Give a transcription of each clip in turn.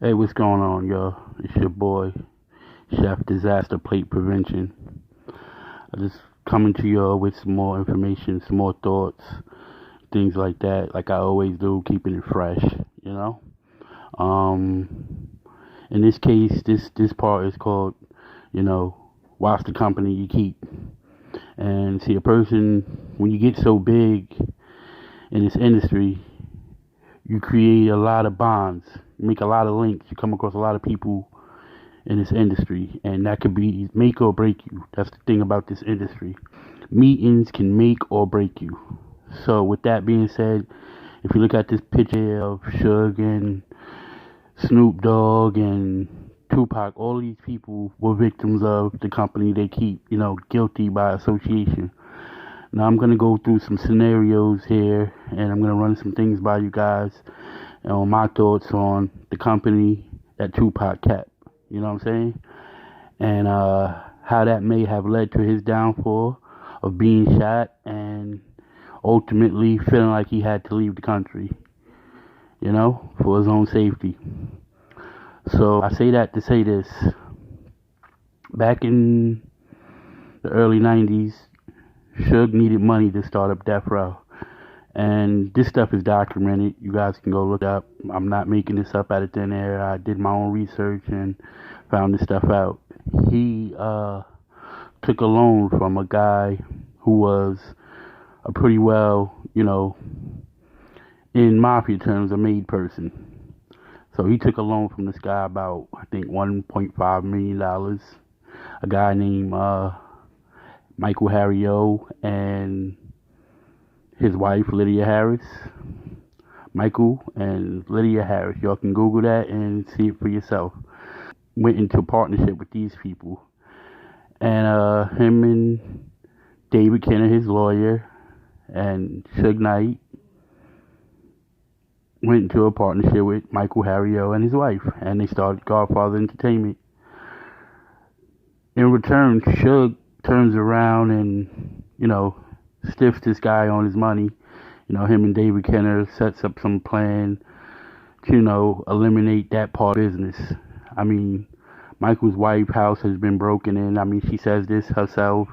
Hey, what's going on, y'all? It's your boy, Chef Disaster Plate Prevention. I just coming to y'all with some more information, some more thoughts, things like that, like I always do, keeping it fresh, you know? Um, in this case, this part is called, you know, watch the company you keep. And see, a person, when you get so big in this industry, you create a lot of bonds, you make a lot of links, you come across a lot of people in this industry, and that could be make or break you. That's the thing about this industry. Meetings can make or break you. So with that being said, if you look at this picture of Suge and Snoop Dogg and Tupac, all these people were victims of the company they keep, guilty by association. Now I'm gonna go through some scenarios here, and I'm gonna run some things by you guys on my thoughts on the company that Tupac kept. You know what I'm saying? And how that may have led to his downfall of being shot and ultimately feeling like he had to leave the country, for his own safety. So I say that to say this. Back in the early 90s, Suge needed money to start up Death Row. And this stuff is documented. You guys can go look up. I'm not making this up out of thin air. I did my own research and found this stuff out. He took a loan from a guy who was a pretty well, in mafia terms, a made person. So he took a loan from this guy about, I think, $1.5 million. A guy named Michael Harrio and his wife, Lydia Harris. Michael and Lydia Harris. Y'all can Google that and see it for yourself. Went into partnership with these people. And him and David Kenner, his lawyer, and Suge Knight went into a partnership with Michael Harrio and his wife. And they started Godfather Entertainment. In return, Suge turns around and, stiffs this guy on his money. Him and David Kenner sets up some plan to, eliminate that part of business. I mean, Michael's wife's house has been broken in. I mean, she says this herself.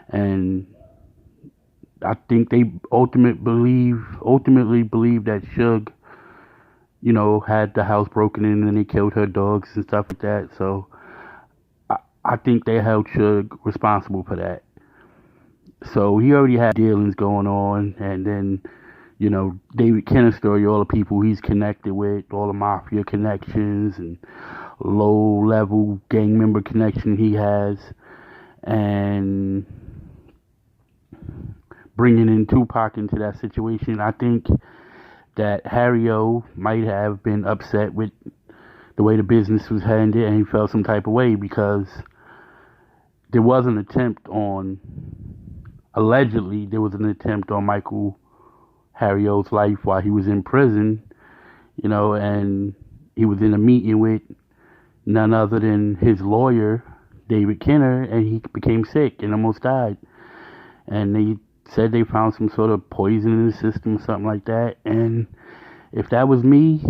And I think they ultimately believe that Suge, had the house broken in and they killed her dogs and stuff like that. So I think they held Suge responsible for that. So he already had dealings going on, and then, David Kenner's story, all the people he's connected with, all the mafia connections and low-level gang member connection he has, and bringing in Tupac into that situation. I think that Harrio might have been upset with the way the business was handled, and he felt some type of way because allegedly there was an attempt on Michael Harrio's life while he was in prison, and he was in a meeting with none other than his lawyer, David Kenner, and he became sick and almost died. And they said they found some sort of poison in the system or something like that. And if that was me,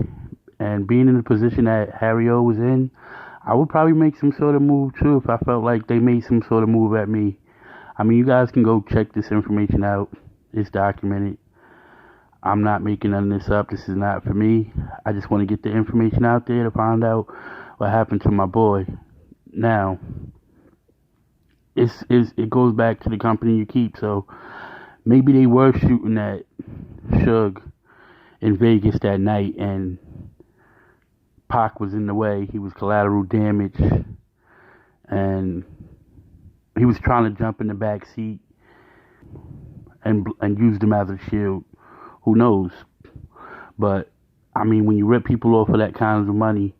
and being in the position that Harrio was in, I would probably make some sort of move too if I felt like they made some sort of move at me. I mean, you guys can go check this information out. It's documented. I'm not making none of this up. This is not for me. I just want to get the information out there to find out what happened to my boy. Now, it goes back to the company you keep. So maybe they were shooting at Suge in Vegas that night, and Pac was in the way. He was collateral damage, and he was trying to jump in the back seat and use them as a shield. Who knows? But I mean, when you rip people off for that kind of money,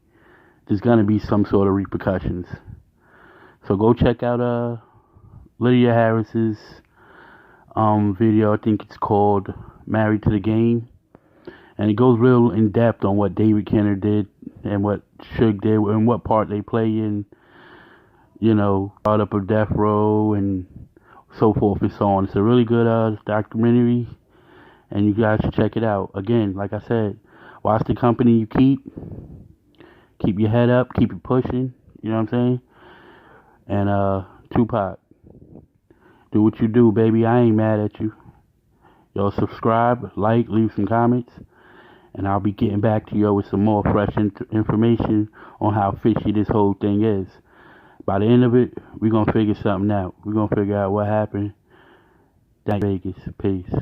there's gonna be some sort of repercussions. So go check out Lydia Harris's video. I think it's called "Married to the Game," and it goes real in depth on what David Kenner did and what Suge did and what part they play in, brought up of Death Row and so forth and so on. It's a really good documentary, and you guys should check it out. Again, like I said, watch the company you keep. Keep your head up, keep it pushing, you know what I'm saying? And Tupac, do what you do, baby. I ain't mad at you. Yo, subscribe, like, leave some comments, and I'll be getting back to you with some more fresh information on how fishy this whole thing is. By the end of it, we're gonna figure something out. We're gonna figure out what happened. Thank Vegas. Peace.